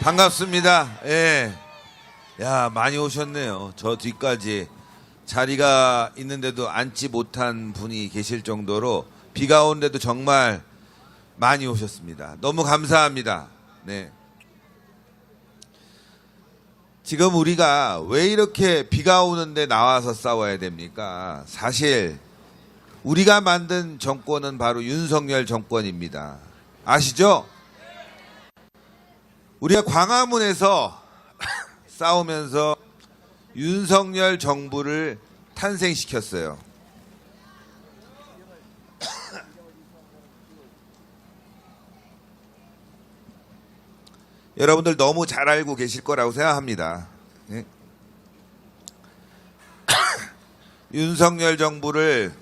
반갑습니다. 예. 야, 많이 오셨네요. 저 뒤까지 자리가 있는데도 앉지 못한 분이 계실 정도로 비가 오는데도 정말 많이 오셨습니다. 너무 감사합니다. 네. 지금 우리가 왜 이렇게 비가 오는데 나와서 싸워야 됩니까? 사실 우리가 만든 정권은 바로 윤석열 정권입니다. 아시죠? 우리가 광화문에서 싸우면서 윤석열 정부를 탄생시켰어요. 여러분들 너무 잘 알고 계실 거라고 생각합니다. 네? 윤석열 정부를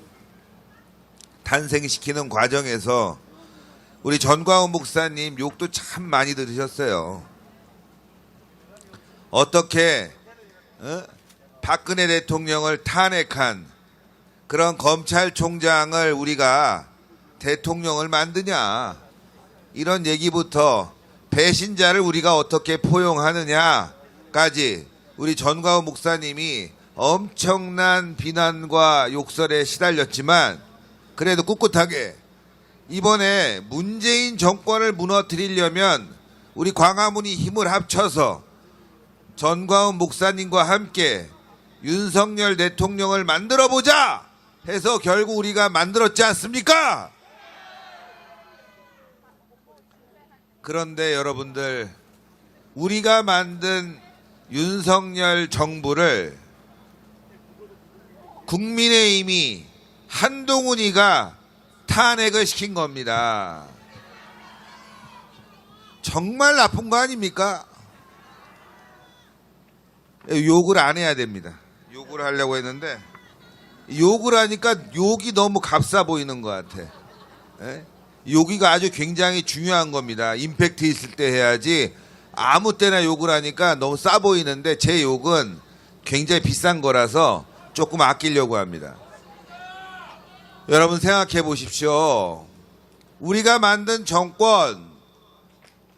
탄생시키는 과정에서 우리 전광훈 목사님 욕도 참 많이 들으셨어요. 어떻게 박근혜 대통령을 탄핵한 그런 검찰총장을 우리가 대통령을 만드냐, 이런 얘기부터 배신자를 우리가 어떻게 포용하느냐까지 우리 전광훈 목사님이 엄청난 비난과 욕설에 시달렸지만 그래도 꿋꿋하게 이번에 문재인 정권을 무너뜨리려면 우리 광화문이 힘을 합쳐서 전광훈 목사님과 함께 윤석열 대통령을 만들어보자 해서 결국 우리가 만들었지 않습니까? 그런데 여러분들, 우리가 만든 윤석열 정부를 국민의힘이 한동훈이가 탄핵을 시킨 겁니다. 정말 나쁜 거 아닙니까? 욕을 안 해야 됩니다. 욕을 하려고 했는데 욕을 하니까 욕이 너무 값싸 보이는 것 같아. 에? 욕이가 아주 굉장히 중요한 겁니다. 임팩트 있을 때 해야지 아무 때나 욕을 하니까 너무 싸 보이는데 제 욕은 굉장히 비싼 거라서 조금 아끼려고 합니다. 여러분 생각해 보십시오. 우리가 만든 정권,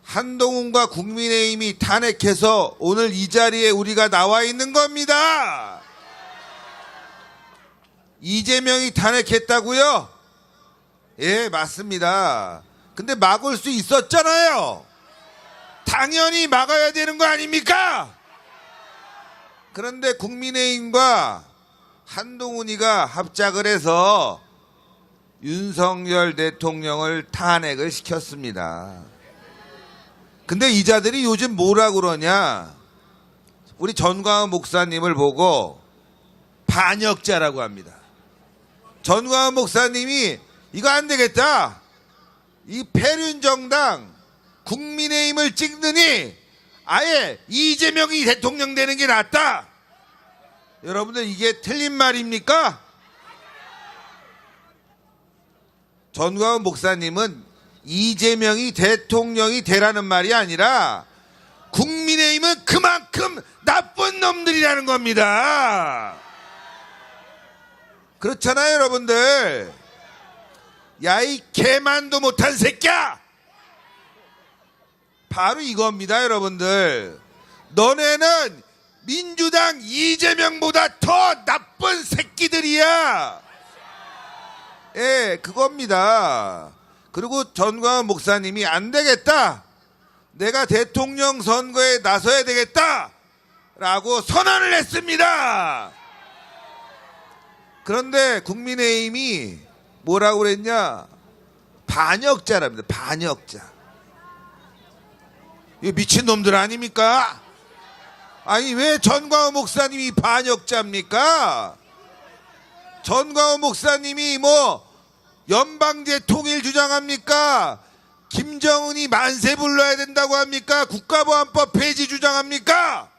한동훈과 국민의힘이 탄핵해서 오늘 이 자리에 우리가 나와 있는 겁니다. 이재명이 탄핵했다고요? 예, 맞습니다. 근데 막을 수 있었잖아요. 당연히 막아야 되는 거 아닙니까? 그런데 국민의힘과 한동훈이가 합작을 해서 윤석열 대통령을 탄핵을 시켰습니다. 근데 이 자들이 요즘 뭐라 그러냐? 우리 전광훈 목사님을 보고 반역자라고 합니다. 전광훈 목사님이 이거 안 되겠다, 이 폐륜정당 국민의힘을 찍느니 아예 이재명이 대통령 되는 게 낫다. 여러분들 이게 틀린 말입니까? 전광훈 목사님은 이재명이 대통령이 되라는 말이 아니라 국민의힘은 그만큼 나쁜 놈들이라는 겁니다. 그렇잖아요, 여러분들. 야, 이 개만도 못한 새끼야! 바로 이겁니다, 여러분들. 너네는 민주당 이재명보다 더 나쁜 새끼들이야. 예, 그겁니다. 그리고 전광훈 목사님이 안 되겠다, 내가 대통령 선거에 나서야 되겠다 라고 선언을 했습니다. 그런데 국민의힘이 뭐라고 그랬냐? 반역자랍니다. 반역자. 이거 미친놈들 아닙니까? 아니, 왜 전광훈 목사님이 반역자입니까? 전광훈 목사님이 뭐 연방제 통일 주장합니까? 김정은이 만세 불러야 된다고 합니까? 국가보안법 폐지 주장합니까?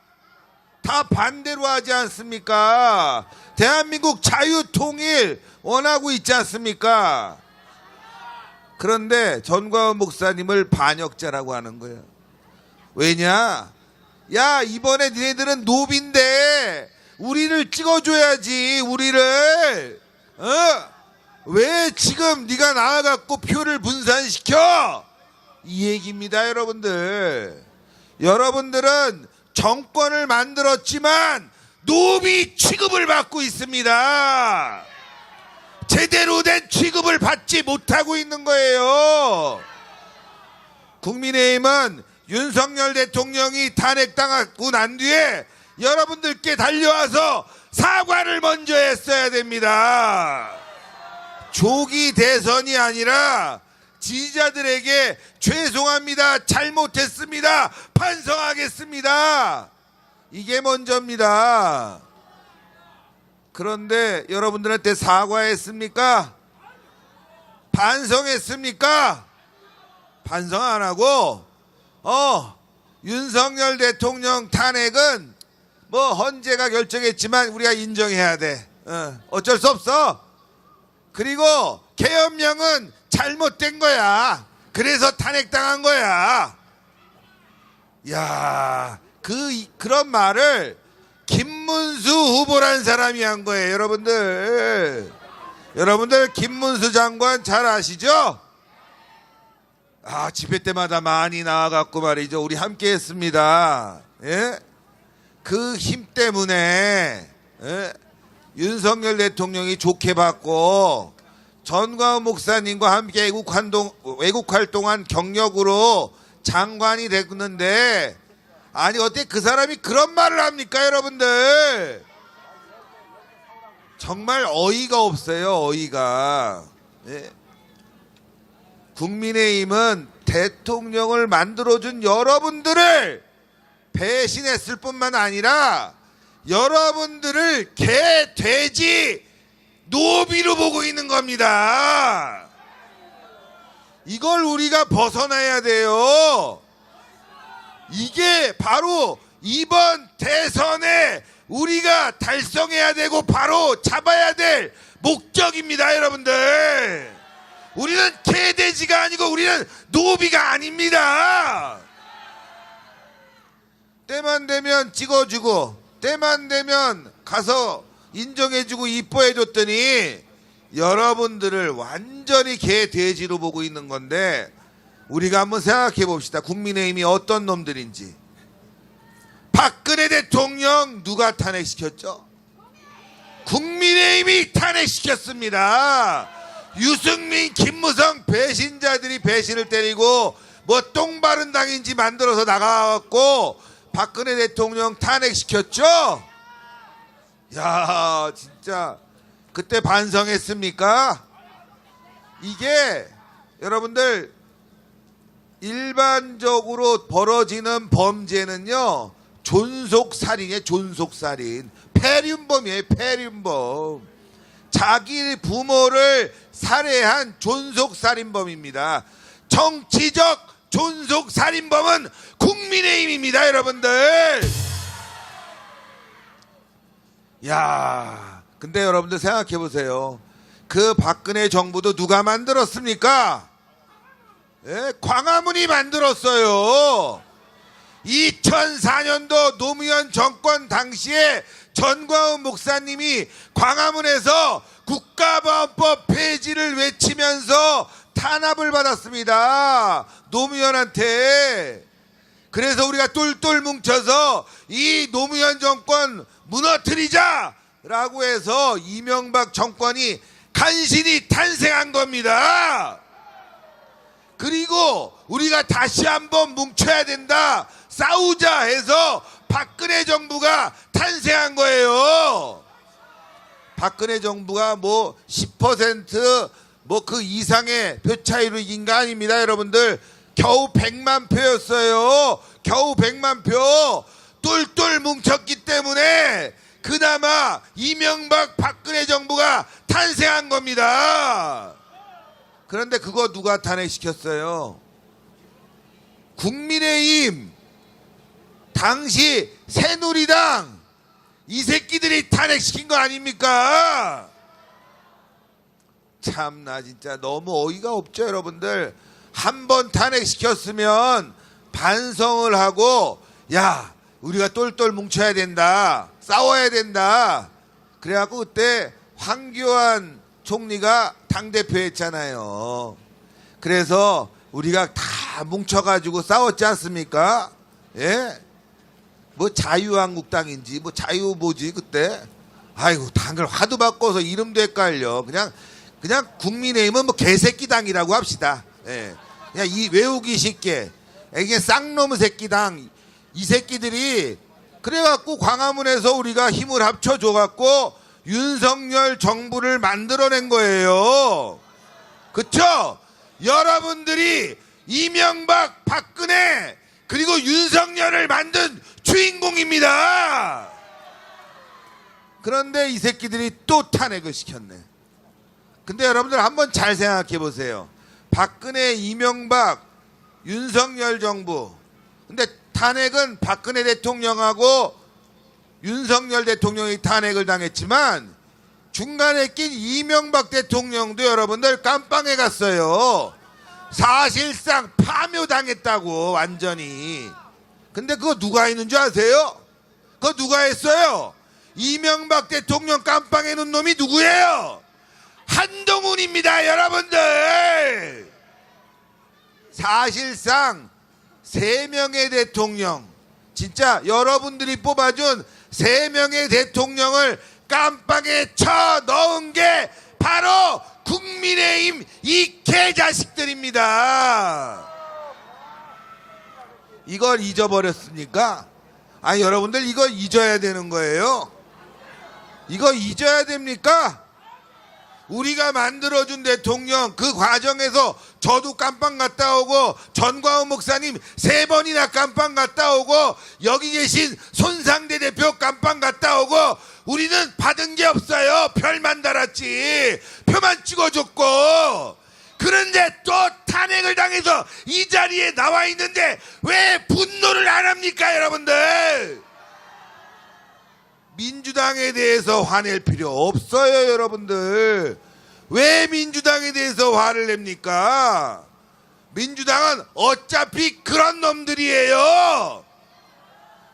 다 반대로 하지 않습니까? 대한민국 자유통일 원하고 있지 않습니까? 그런데 전광훈 목사님을 반역자라고 하는 거예요. 왜냐? 야, 이번에 니네들은 노비인데 우리를 찍어줘야지, 우리를. 왜 지금 네가 나와갖고 표를 분산시켜? 이 얘기입니다, 여러분들. 여러분들은 정권을 만들었지만 노비 취급을 받고 있습니다. 제대로 된 취급을 받지 못하고 있는 거예요. 국민의힘은 윤석열 대통령이 탄핵당하고 난 뒤에 여러분들께 달려와서 사과를 먼저 했어야 됩니다. 조기 대선이 아니라 지지자들에게 죄송합니다, 잘못했습니다, 반성하겠습니다, 이게 먼저입니다. 그런데 여러분들한테 사과했습니까? 반성했습니까? 반성 안 하고 윤석열 대통령 탄핵은 뭐 헌재가 결정했지만 우리가 인정해야 돼. 어쩔 수 없어. 그리고 계엄령은 잘못된 거야. 그래서 탄핵당한 거야. 야, 그런 말을 김문수 후보라는 사람이 한 거예요, 여러분들. 여러분들 김문수 장관 잘 아시죠? 집회 때마다 많이 나와갖고 말이죠. 우리 함께 했습니다. 예? 그 힘 때문에, 예? 윤석열 대통령이 좋게 받고 전광훈 목사님과 함께 외국 활동한 경력으로 장관이 됐는데, 아니 어떻게 그 사람이 그런 말을 합니까, 여러분들? 정말 어이가 없어요, 어이가. 예? 국민의힘은 대통령을 만들어준 여러분들을 배신했을 뿐만 아니라 여러분들을 개, 돼지, 노비로 보고 있는 겁니다. 이걸 우리가 벗어나야 돼요. 이게 바로 이번 대선에 우리가 달성해야 되고 바로 잡아야 될 목적입니다, 여러분들. 우리는 개돼지가 아니고 우리는 노비가 아닙니다. 때만 되면 찍어주고 때만 되면 가서 인정해주고 이뻐해줬더니 여러분들을 완전히 개돼지로 보고 있는 건데, 우리가 한번 생각해 봅시다. 국민의힘이 어떤 놈들인지. 박근혜 대통령 누가 탄핵시켰죠? 국민의힘이 탄핵시켰습니다. 유승민, 김무성 배신자들이 배신을 때리고 뭐 똥바른 당인지 만들어서 나가갖고 박근혜 대통령 탄핵시켰죠? 야, 진짜 그때 반성했습니까? 이게 여러분들 일반적으로 벌어지는 범죄는요, 존속살인이에요. 존속살인. 폐륜범이에요. 폐륜범. 자기 부모를 살해한 존속살인범입니다. 정치적 존속살인범은 국민의힘입니다, 여러분들. 야, 근데 여러분들 생각해 보세요. 그 박근혜 정부도 누가 만들었습니까? 예? 광화문이 만들었어요. 2004년도 노무현 정권 당시에 전광훈 목사님이 광화문에서 국가보안법 폐지를 외치면서 탄압을 받았습니다, 노무현한테. 그래서 우리가 똘똘 뭉쳐서 이 노무현 정권 무너뜨리자라고 해서 이명박 정권이 간신히 탄생한 겁니다. 그리고 우리가 다시 한번 뭉쳐야 된다, 싸우자 해서 박근혜 정부가 탄생한 거예요. 박근혜 정부가 뭐 10% 뭐 그 이상의 표 차이로 이긴 거 아닙니다, 여러분들. 겨우 100만 표였어요. 겨우 100만 표. 똘똘 뭉쳤기 때문에 그나마 이명박 박근혜 정부가 탄생한 겁니다. 그런데 그거 누가 탄핵시켰어요? 국민의힘, 당시 새누리당, 이 새끼들이 탄핵시킨 거 아닙니까? 참나 진짜 너무 어이가 없죠, 여러분들. 한 번 탄핵시켰으면 반성을 하고, 야, 우리가 똘똘 뭉쳐야 된다, 싸워야 된다. 그래갖고 그때 황교안 총리가 당대표 했잖아요. 그래서 우리가 다 뭉쳐가지고 싸웠지 않습니까? 예? 뭐 자유한국당인지 뭐 자유 뭐지 그때? 아이고 당을 화두 바꿔서 이름도 헷갈려. 그냥 국민의힘은 뭐 개새끼당이라고 합시다. 예. 그냥 이 외우기 쉽게 이게 쌍놈의 새끼당 이 새끼들이 그래갖고 광화문에서 우리가 힘을 합쳐줘갖고 윤석열 정부를 만들어낸 거예요. 그쵸? 여러분들이 이명박, 박근혜 그리고 윤석열을 만든 주인공입니다. 그런데 이 새끼들이 또 탄핵을 시켰네. 근데 여러분들 한번 잘 생각해 보세요. 박근혜, 이명박, 윤석열 정부. 근데 탄핵은 박근혜 대통령하고 윤석열 대통령이 탄핵을 당했지만 중간에 낀 이명박 대통령도 여러분들 깜빵에 갔어요. 사실상 파묘당했다고 완전히. 근데 그거 누가 했는 줄 아세요? 그거 누가 했어요? 이명박 대통령 깜빵에 놓은 놈이 누구예요? 한동훈입니다, 여러분들. 사실상 3명의 대통령, 진짜 여러분들이 뽑아준 3명의 대통령을 깜빵에 쳐 넣은 게 바로 국민의힘 이 개자식들입니다. 이걸 잊어버렸습니까? 아니 여러분들 이거 잊어야 되는 거예요. 이거 잊어야 됩니까? 우리가 만들어준 대통령 그 과정에서 저도 깜빵 갔다 오고 전광훈 목사님 3번이나 깜빵 갔다 오고 여기 계신 손상대 대표 깜빵 갔다 오고 우리는 받은 게 없어요. 별만 달았지. 표만 찍어줬고. 그런데 또 탄핵을 당해서 이 자리에 나와 있는데 왜 분노를 안 합니까, 여러분들? 민주당에 대해서 화낼 필요 없어요, 여러분들. 왜 민주당에 대해서 화를 냅니까? 민주당은 어차피 그런 놈들이에요.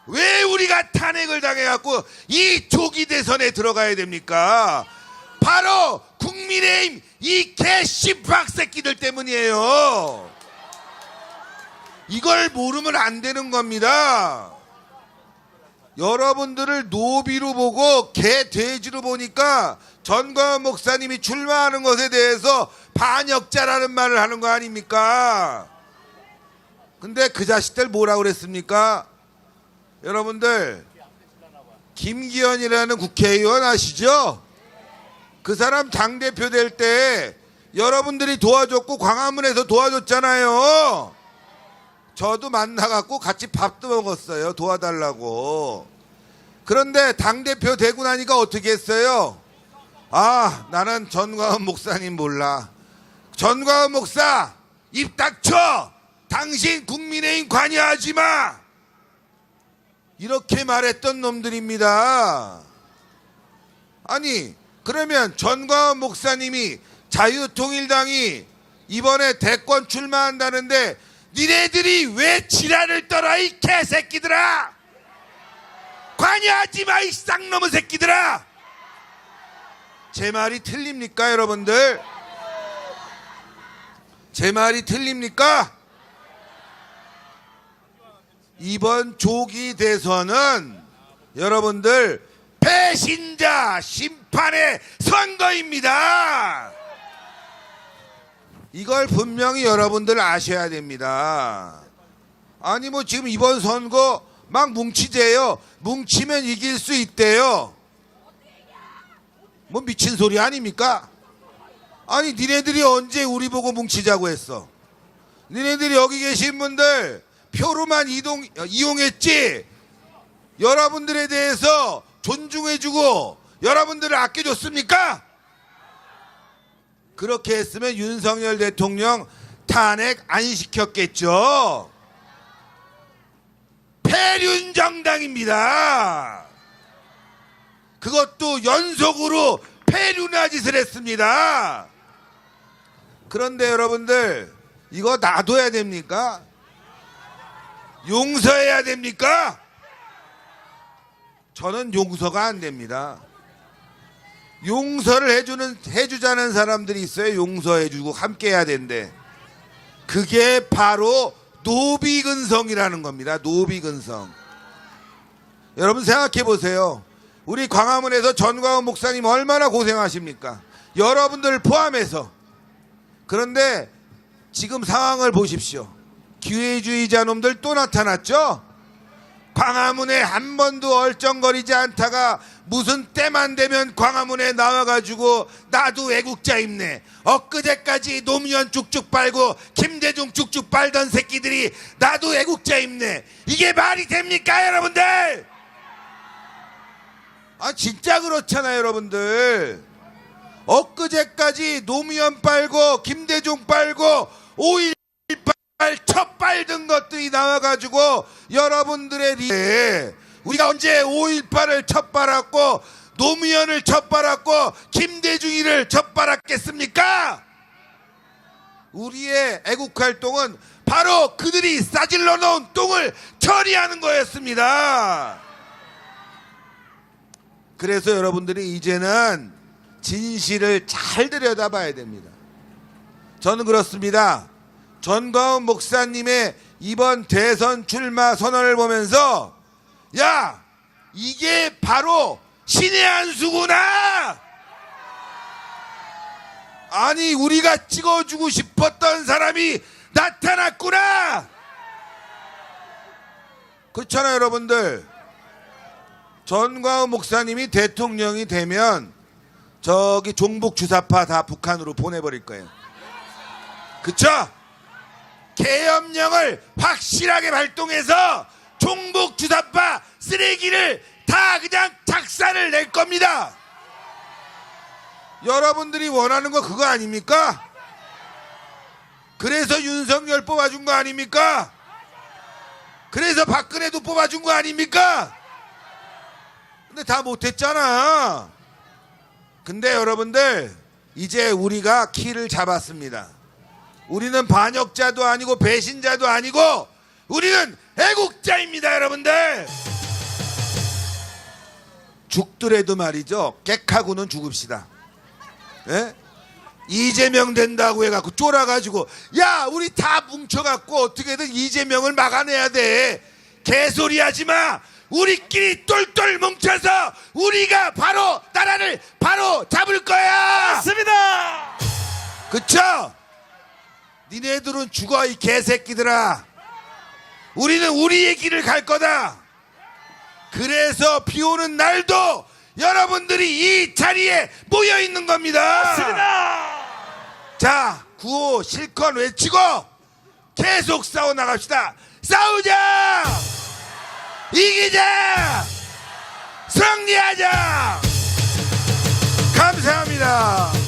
왜 우리가 탄핵을 당해갖고 이 조기 대선에 들어가야 됩니까? 바로 국민의힘 이 개씨박 새끼들 때문이에요. 이걸 모르면 안 되는 겁니다. 여러분들을 노비로 보고 개 돼지로 보니까 전광훈 목사님이 출마하는 것에 대해서 반역자라는 말을 하는 거 아닙니까? 근데 그 자식들 뭐라고 그랬습니까? 여러분들 김기현이라는 국회의원 아시죠? 그 사람 당대표 될 때 여러분들이 도와줬고 광화문에서 도와줬잖아요. 저도 만나갖고 같이 밥도 먹었어요. 도와달라고. 그런데 당대표 되고 나니까 어떻게 했어요? 아, 나는 전광훈 목사님 몰라. 전광훈 목사 입 닥쳐. 당신 국민의힘 관여하지 마. 이렇게 말했던 놈들입니다. 아니 그러면 전광훈 목사님이 자유통일당이 이번에 대권 출마한다는데 니네들이 왜 지랄을 떨어 이 개새끼들아. 관여하지 마 이 쌍놈의 새끼들아. 제 말이 틀립니까 여러분들? 제 말이 틀립니까? 이번 조기 대선은 여러분들 배신자 심판의 선거입니다. 이걸 분명히 여러분들 아셔야 됩니다. 아니 뭐 지금 이번 선거 막 뭉치재요. 뭉치면 이길 수 있대요. 뭐 미친 소리 아닙니까? 아니 니네들이 언제 우리 보고 뭉치자고 했어? 니네들이 여기 계신 분들 표로만 이용했지 여러분들에 대해서 존중해주고 여러분들을 아껴줬습니까? 그렇게 했으면 윤석열 대통령 탄핵 안 시켰겠죠. 폐륜정당입니다. 그것도 연속으로 폐륜화 짓을 했습니다. 그런데 여러분들 이거 놔둬야 됩니까? 용서해야 됩니까? 저는 용서가 안 됩니다. 용서를 해주자는 사람들이 있어요. 용서해주고 함께 해야 된대. 그게 바로 노비근성이라는 겁니다. 노비근성. 여러분 생각해 보세요. 우리 광화문에서 전광훈 목사님 얼마나 고생하십니까? 여러분들 포함해서. 그런데 지금 상황을 보십시오. 기회주의자 놈들 또 나타났죠? 광화문에 한 번도 얼쩡거리지 않다가 무슨 때만 되면 광화문에 나와가지고 나도 애국자입네. 엊그제까지 노무현 쭉쭉 빨고 김대중 쭉쭉 빨던 새끼들이 나도 애국자입네. 이게 말이 됩니까 여러분들? 아 진짜 그렇잖아요 여러분들. 엊그제까지 노무현 빨고 김대중 빨고 5.18 첫 빨던 것들이 나와가지고 여러분들의 우리가 언제 5.18을 첫 빨았고 노무현을 첫 빨았고 김대중이를 첫 빨았겠습니까? 우리의 애국활동은 바로 그들이 싸질러 놓은 똥을 처리하는 거였습니다. 그래서 여러분들이 이제는 진실을 잘 들여다봐야 됩니다. 저는 그렇습니다. 전광훈 목사님의 이번 대선 출마 선언을 보면서 야 이게 바로 신의 한 수구나. 아니 우리가 찍어주고 싶었던 사람이 나타났구나. 그렇잖아요 여러분들. 전광훈 목사님이 대통령이 되면 저기 종북 주사파 다 북한으로 보내버릴 거예요. 그쵸? 계엄령을 확실하게 발동해서 종북 주사파 쓰레기를 다 그냥 작살을 낼 겁니다. 여러분들이 원하는 거 그거 아닙니까? 그래서 윤석열 뽑아준 거 아닙니까? 그래서 박근혜도 뽑아준 거 아닙니까? 근데 다 못했잖아. 근데 여러분들 이제 우리가 키를 잡았습니다. 우리는 반역자도 아니고 배신자도 아니고 우리는 애국자입니다 여러분들. 죽더라도 말이죠 객하고는 죽읍시다. 예? 이재명 된다고 해갖고 쫄아가지고 야 우리 다 뭉쳐갖고 어떻게든 이재명을 막아내야 돼. 개소리 하지마. 우리끼리 똘똘 뭉쳐서 우리가 바로 나라를 바로 잡을 거야. 맞습니다. 그쵸? 니네들은 죽어 이 개새끼들아. 우리는 우리의 길을 갈 거다. 그래서 비 오는 날도 여러분들이 이 자리에 모여 있는 겁니다. 맞습니다. 자, 구호 실컷 외치고 계속 싸워 나갑시다. 싸우자. 이기자. 승리하자. 감사합니다.